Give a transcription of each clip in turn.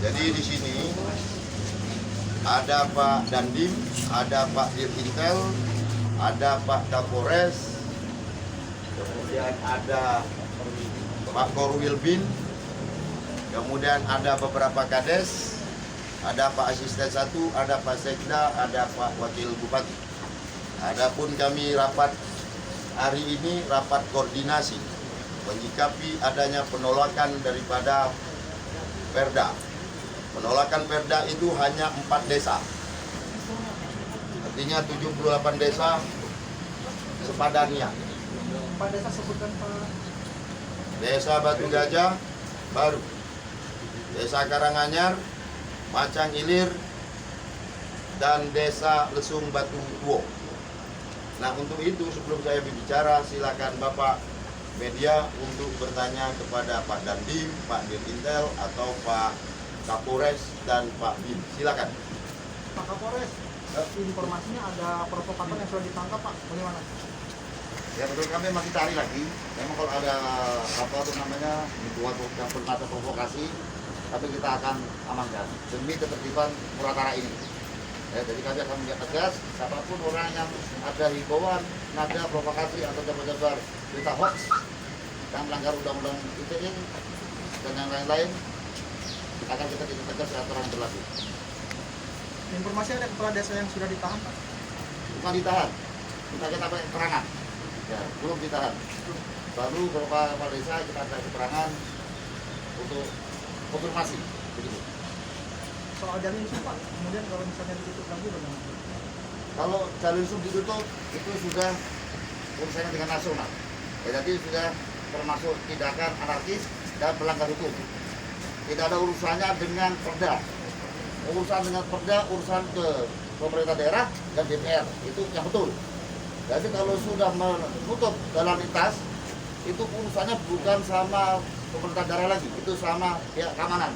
Jadi di sini ada Pak Dandim, ada Pak Dirintel, ada Pak Kapolres, kemudian ada Pak Korwil Bin, kemudian ada beberapa kades, ada Pak Asisten 1, ada Pak Sekda, ada Pak Wakil Bupati. Adapun kami rapat hari ini, rapat koordinasi menyikapi adanya penolakan daripada Perda. Penolakan Perda itu hanya 4 desa. Artinya 78 desa sepadannya. 4 desa sebutkan Pak. Desa Batu Gajah baru, Desa Karanganyar, Macang Ilir, dan Desa Lesung Batu Duo. Nah, untuk itu sebelum saya berbicara, silakan Bapak media untuk bertanya kepada Pak Dandim, Pak Dirintel, atau Pak Kapolres dan Pak Bin. Silakan. Pak Kapolres, informasinya ada provokator yang sudah ditangkap, Pak. Bagaimana? Ya, menurut kami masih cari lagi. Memang kalau ada apa itu namanya dibuat yang bermata provokasi, tapi kita akan amankan demi ketertiban Muratara ini. Ya, jadi kami akan menjaga tegas siapapun orang yang ada himbauan, nada provokasi atau jabar-jabar berita hoax yang melanggar undang-undang ITE dan yang lain-lain, akan kita tindak tegas aturan yang berlaku. Informasi ada kepala desa yang sudah ditahan, Pak? Bukan ditahan, kita keterangan. Ya, belum ditahan. Baru beberapa kepala desa kita ada keterangan untuk konfirmasi. Begitu. Soal jalur sum, Pak, kemudian kalau misalnya ditutup lagi bagaimana? Kalau jalur sum ditutup, itu sudah urusannya dengan nasional. Ya, jadi sudah termasuk tindakan anarkis dan pelanggar hukum. Tidak ada urusannya dengan Perda. Urusan dengan Perda, urusan ke pemerintah daerah dan DPR, itu yang betul. Jadi kalau sudah menutup jalan lintas, itu urusannya bukan sama pemerintah daerah lagi, itu sama pihak keamanan.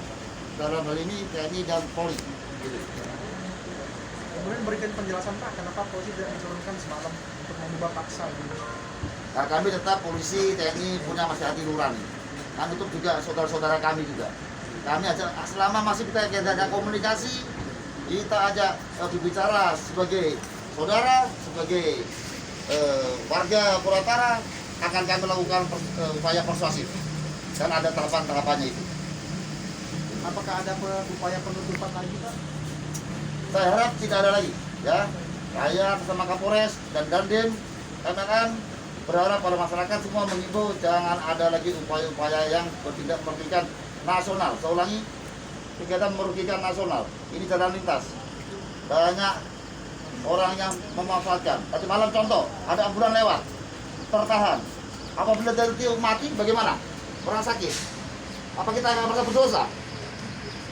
Dalam hal ini TNI dan Polri. Gitu. Kemudian berikan penjelasan, Pak, kenapa polisi tidak diturunkan semalam untuk mengubah paksa? Gitu. Nah, kami tetap polisi, TNI punya masih hati nurani. Kami itu juga saudara-saudara kami juga. Kami aja selama masih kita ada komunikasi, kita ajak berbicara sebagai saudara, sebagai warga Muratara, akan kami melakukan upaya persuasif dan ada tahapan-tahapannya itu. Apakah ada upaya penutupan lagi, Pak? Saya harap tidak ada lagi, ya. Saya bersama Kapolres dan Dandim, kami akan berharap pada masyarakat semua mengimbau jangan ada lagi upaya-upaya yang bertindak merugikan nasional. Saya ulangi, kegiatan merugikan nasional. Ini jalan lintas. Banyak orang yang memanfaatkan. Tadi malam contoh, ada ambulan lewat, tertahan. Apabila dari itu mati, bagaimana? Orang sakit. Apa kita akan merasa berdosa?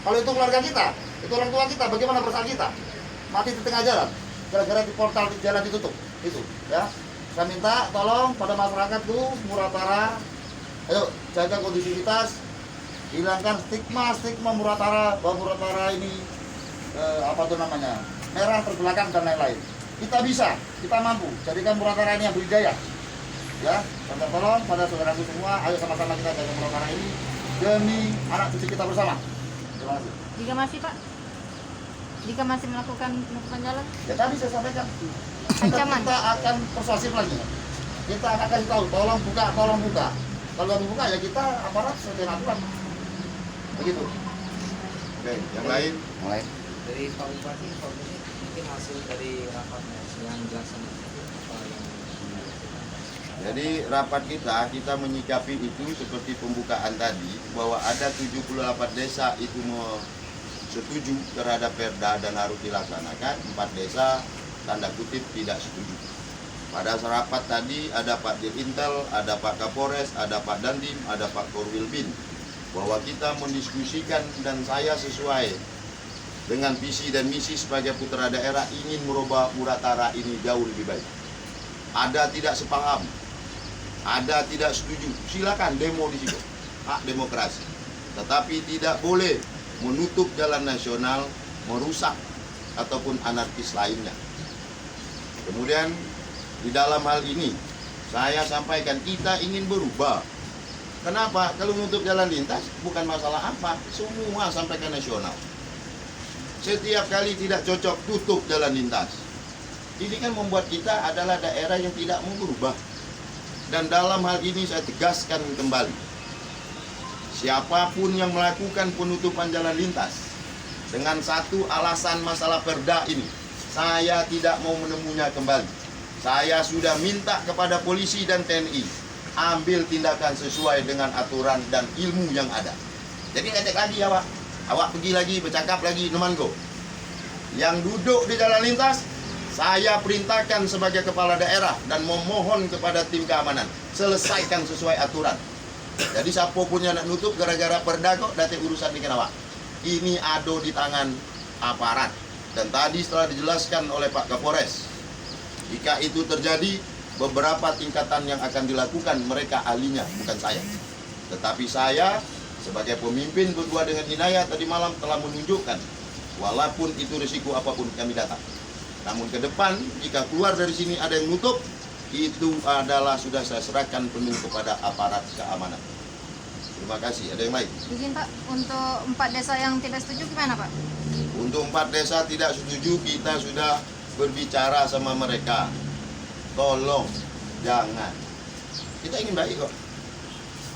Kalau itu keluarga kita, itu orang tua kita, bagaimana perasaan kita? Mati di tengah jalan, gara-gara di portal di jalan ditutup, itu, ya. Saya minta tolong pada masyarakat tuh Muratara, ayo jaga kondusivitas, hilangkan stigma Muratara bahwa Muratara ini apa tuh namanya merah terbelakang dan lain-lain. Kita bisa, kita mampu jadikan Muratara ini yang berdaya, ya. Minta tolong pada saudaraku semua, ayo sama-sama kita jaga Muratara ini demi anak cucu kita bersama. Jika masih, Pak, jika masih melakukan penutupan jalan, ya tadi saya sampaikan ancaman. kita akan persuasif lagi, kita akan kasih tahu tolong buka kalau nggak buka ya kita aparat sesuai aturan begitu. Oke, yang lain Dari Pak Bupati, mungkin hasil dari rapat yang dilaksanakan apa yang jadi rapat kita menyikapi itu seperti pembukaan tadi bahwa ada 78 desa itu setuju terhadap Perda dan harus dilaksanakan, 4 desa tanda kutip tidak setuju. Pada rapat tadi ada Pak Dirintel, ada Pak Kapolres, ada Pak Dandim, ada Pak Korwil Bin, bahwa kita mendiskusikan dan saya sesuai dengan visi dan misi sebagai putra daerah ingin merubah Muratara ini jauh lebih baik. Ada tidak sepaham, ada tidak setuju, silakan demo di situ, hak demokrasi. Tetapi tidak boleh menutup jalan nasional, merusak ataupun anarkis lainnya. Kemudian di dalam hal ini saya sampaikan kita ingin berubah, Kenapa? Kalau menutup jalan lintas bukan masalah apa, semua sampai ke nasional. Setiap kali tidak cocok tutup jalan lintas. Ini kan membuat kita adalah daerah yang tidak mau berubah. Dan dalam hal ini saya tegaskan kembali, siapapun yang melakukan penutupan jalan lintas dengan satu alasan masalah perda ini, saya tidak mau menemunya kembali. Saya sudah minta kepada polisi dan TNI ambil tindakan sesuai dengan aturan dan ilmu yang ada. Jadi ngecek lagi ya, Pak. Awak pergi lagi, bercakap lagi, temanku. Yang duduk di jalan lintas, saya perintahkan sebagai kepala daerah dan memohon kepada tim keamanan, selesaikan sesuai aturan. Jadi siapa pun yang nak nutup gara-gara perda kok, datang urusan dengan awak. Ini ado di tangan aparat. Dan tadi setelah dijelaskan oleh Pak Kapolres, jika itu terjadi, beberapa tingkatan yang akan dilakukan mereka ahlinya, bukan saya. Tetapi saya sebagai pemimpin berdua dengan Inayah tadi malam telah menunjukkan, walaupun itu risiko apapun kami datang. Namun ke depan, jika keluar dari sini ada yang nutup, itu adalah sudah saya serahkan penuh kepada aparat keamanan. Terima kasih. Ada yang lain? Izin Pak, untuk 4 desa yang tidak setuju gimana Pak? Untuk 4 desa tidak setuju, kita sudah berbicara sama mereka. Tolong, jangan. Kita ingin baik kok.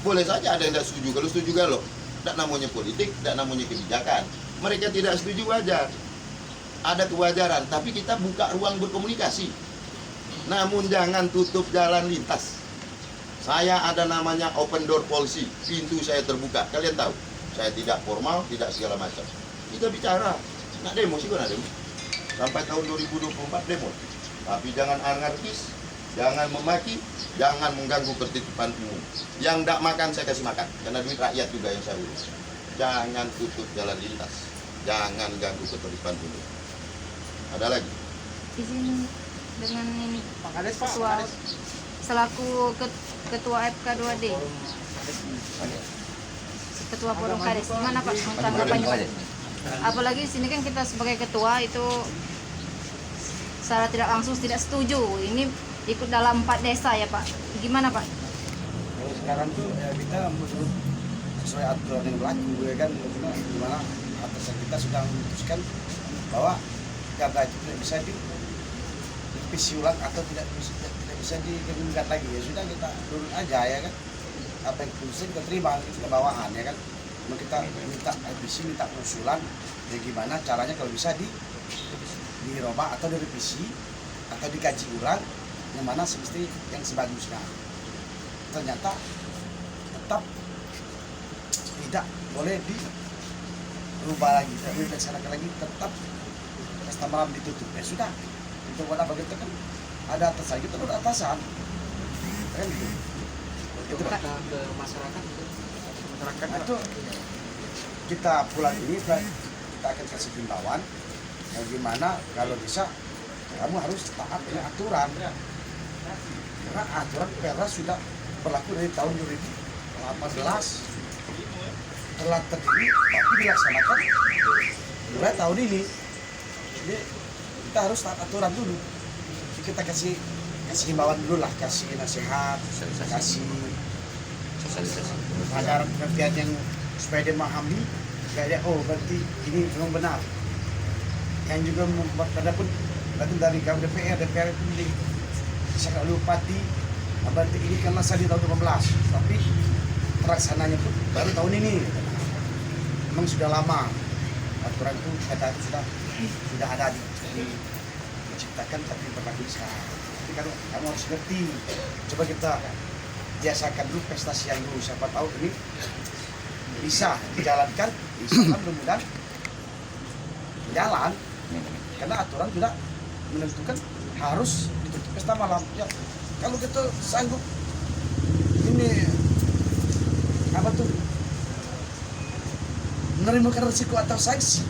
Boleh saja ada yang tidak setuju. Kalau setuju galau, tidak namanya politik, tidak namanya kebijakan. Mereka tidak setuju wajar. Ada kewajaran, tapi kita buka ruang berkomunikasi. Namun jangan tutup jalan lintas. Saya ada namanya open door policy, pintu saya terbuka. Kalian tahu, saya tidak formal, tidak segala macam. Kita bicara, nak demo sih kan demo. Sampai tahun 2024 demo. Tapi jangan anarkis, jangan memaki, jangan mengganggu ketertiban umum. Yang tidak makan saya kasih makan, karena duit rakyat juga yang saya urus. Jangan tutup jalan lintas, jangan ganggu ketertiban umum. Ada lagi? Izin dengan ini Pak Kades, Pak. Ketua, selaku Ketua FK2D, Ketua Forum Kades, gimana Pak tanggapannya Pak? Apalagi sini kan kita sebagai ketua itu secara tidak langsung tidak setuju. Ini ikut dalam 4 desa ya Pak. Gimana Pak? Kalau sekarang tuh ya kita menurut sesuai aturan yang berlaku ya kan, dimana atasan kita sudah memutuskan bahwa karena itu tidak bisa direvisi ulang atau tidak bisa digugat lagi, ya sudah kita turun aja ya kan, apa yang keputusan kita terima, kita bawahan ya kan. Kita minta revisi, minta usulan bagaimana caranya kalau bisa dirubah atau direvisi atau dikaji ulang yang mana semesti yang sebagusnya. Ternyata tetap tidak boleh dirubah lagi, tidak boleh dilaksanakan lagi, tetap pesta malam ditutup. Ya sudah, untuk buat apa kita kan ada atasan, kita ada atasan kan gitu. Itu Pak ke masyarakat itu. masyarakat itu kita pulang ini kita akan kasih himbauan yang gimana kalau bisa kamu harus taat dengan aturan, karena aturan perda sudah berlaku dari tahun 2018 telah terjadi tapi dilaksanakan mulai tahun ini. Jadi kita harus taat aturan dulu. Jadi kita kasih himbauan dulu lah, kasih nasihat, kasih agar pengertian yang supaya dia memahami, supaya dia oh berarti ini memang benar. Yang juga membuat pada pun berarti dari DPR itu bisa kalau bupati berarti ini kan masa di tahun 2018 tapi terlaksananya pun baru tahun ini. Memang sudah lama aturan itu kata itu sudah ada diciptakan tapi berlaku sekarang. Tapi kalau kamu harus ngerti, coba kita biasakan dulu prestasi yang dulu, siapa tahu ini bisa dijalankan, insya Allah mudah-mudahan jalan, karena aturan sudah menentukan harus ditutup pesta malam. Ya, kalau kita sanggup ini apa tuh menerima resiko atau sanksi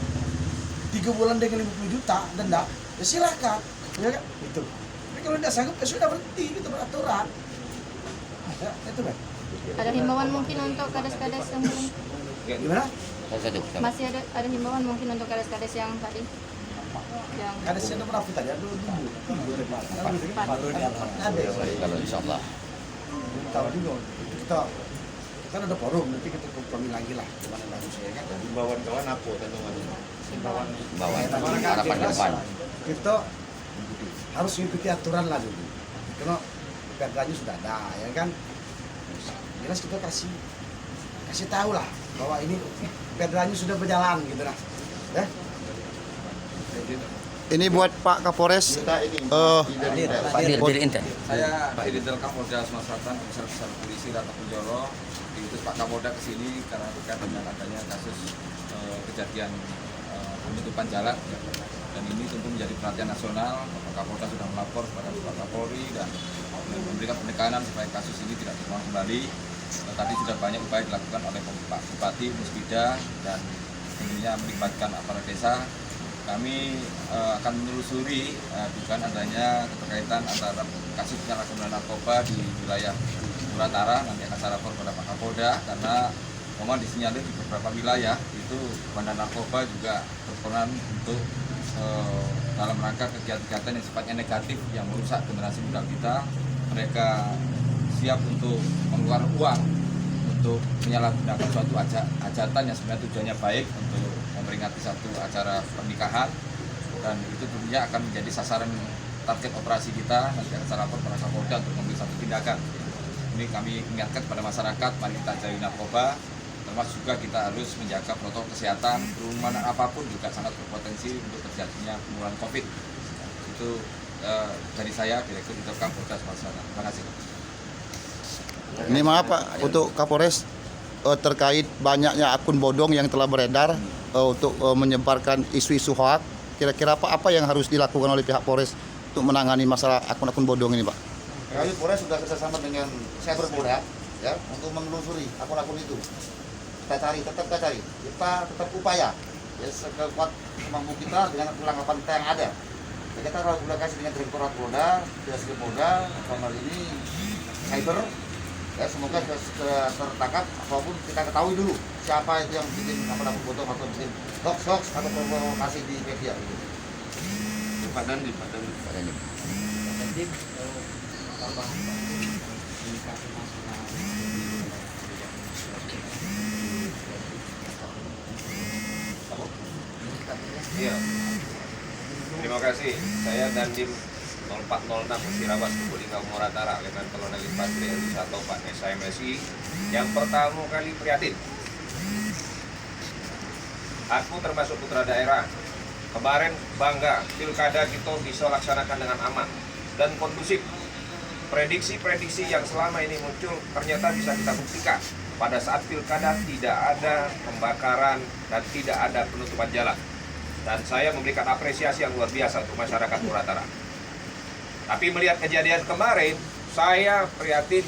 3 bulan dengan 50 juta denda, ya silakan, ya kan? Itu. Tapi kalau tidak sanggup ya sudah berhenti, kita beraturan. Ya, itu kan. Ada himbauan mungkin untuk kades-kades yang belum? Gimana? Masih ada himbauan mungkin untuk kades-kades yang tadi? Yang Kades yang berapa tadi? Ada 4. Ada. Kalau insya Allah. Tahu juga. Kita Kan ada forum, nanti kita kompromi lagi lah gimana bagusnya kan. Himbauan kawan apa tantangan ini? Himbauan Harapan ke depan. Kita harus mengikuti aturan lah dulu. Karena perdanya sudah ada, ya kan. Jelas kita kasih tahu lah bahwa ini perdanya sudah berjalan gitu lah. Ya. Ini buat Pak Kapolres. Kita ini Dir Intel. Saya Pak Dirjen Kapolda Sumatera Selatan, Komisaris Besar Polisi Rata Kunjoro, diutus Pak Kapolda ke sini karena terkait dengan adanya kasus kejadian penutupan jalan, dan ini tentu menjadi perhatian nasional. Pak Kapolda sudah melapor kepada Pak Kapolri dan memberikan penekanan supaya kasus ini tidak terulang kembali. Tadi sudah banyak upaya dilakukan oleh Pak Bupati, Musbida, dan tentunya melibatkan aparat desa. Kami akan menelusuri dugaan adanya keterkaitan antara kasus penyalahgunaan narkoba di wilayah Muratara. Nanti akan saya lapor kepada Pak Kapolda karena memang disinyalir di beberapa wilayah itu bandar narkoba juga berperan untuk dalam rangka kegiatan-kegiatan yang sifatnya negatif yang merusak generasi muda kita. Mereka siap untuk mengeluarkan uang untuk menyalahgunakan suatu hajatan yang sebenarnya tujuannya baik untuk memperingati satu acara pernikahan, dan itu tentunya akan menjadi sasaran target operasi kita. Nanti akan saya lapor kepada Kapolda untuk mengambil satu tindakan. Ini kami ingatkan kepada masyarakat, mari kita jauhi narkoba, termasuk juga kita harus menjaga protokol kesehatan. Kerumunan apapun juga sangat berpotensi untuk terjadinya penularan COVID. Itu dari saya, Direktur Interkam Polda Sumatera Selatan. Terima kasih. Ini maaf Pak untuk Kapolres terkait banyaknya akun bodong yang telah beredar untuk menyebarkan isu-isu hoak. Kira-kira apa yang harus dilakukan oleh pihak Polres untuk menangani masalah akun-akun bodong ini, Pak? Kami Polres sudah kerjasama dengan Cyberpolda ya untuk menelusuri akun-akun itu. Kita cari, kita tetap upaya ya sekuat kemampuan kita dengan perlengkapan kita yang ada. Kita kolaborasi dengan Direktorat Polda, Polda Polda, dalam ini cyber. Ya, semoga tertangkap apapun kita ketahui dulu siapa itu yang bikin akun-akun bodong atau bikin hoax atau provokasi di media gitu. Pak Dandim. Jadi tambahan komunikasi nasional. Iya. Terima kasih. Saya Dandim 0406 Musirawas Kukulinga Muratara, Letnan Kolonel Infanteri Edi Sato Pak SMSI. Yang pertama kali prihatin. Aku termasuk putra daerah. Kemarin bangga pilkada kita bisa laksanakan dengan aman dan kondusif. Prediksi-prediksi yang selama ini muncul ternyata bisa kita buktikan. Pada saat pilkada tidak ada pembakaran dan tidak ada penutupan jalan. Dan saya memberikan apresiasi yang luar biasa untuk masyarakat Muratara. Tapi melihat kejadian kemarin, saya prihatin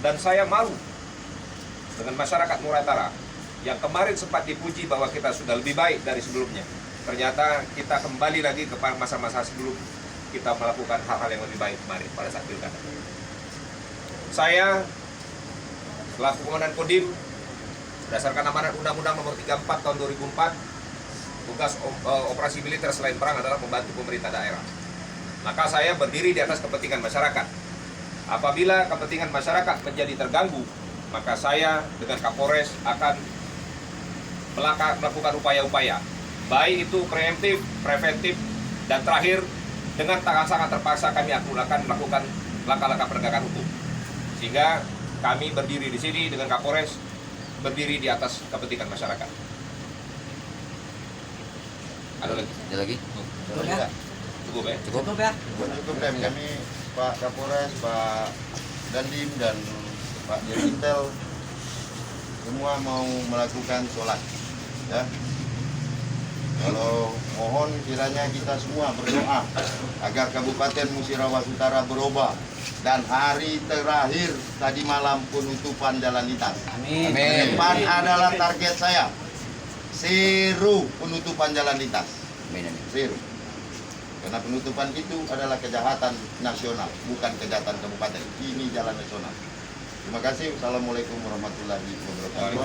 dan saya malu dengan masyarakat Muratara yang kemarin sempat dipuji bahwa kita sudah lebih baik dari sebelumnya. Ternyata kita kembali lagi ke masa-masa sebelum kita melakukan hal-hal yang lebih baik kemarin pada saat pilkada. Saya selaku Komandan Kodim berdasarkan amanat Undang-Undang Nomor 34 Tahun 2004, tugas operasi militer selain perang adalah membantu pemerintah daerah. Maka saya berdiri di atas kepentingan masyarakat. Apabila kepentingan masyarakat menjadi terganggu, maka saya dengan Kapolres akan melakukan upaya-upaya, baik itu preemptif, preventif, dan terakhir dengan sangat terpaksa kami akan melakukan langkah-langkah penegakan hukum. Sehingga kami berdiri di sini dengan Kapolres berdiri di atas kepentingan masyarakat. Ada lagi? Cukup ya? Cukup ya. Cukup dan kami Pak Kapolres, Pak Dandim dan Pak Intel semua mau melakukan sholat ya. Kalau mohon kiranya kita semua berdoa agar Kabupaten Musirawas Utara berubah dan hari terakhir tadi malam penutupan jalan lintas. Amin. Depan adalah target saya. 0 penutupan jalan lintas. 0. Karena penutupan itu adalah kejahatan nasional, bukan kejahatan kabupaten. Ini jalan nasional. Terima kasih. Assalamualaikum warahmatullahi wabarakatuh.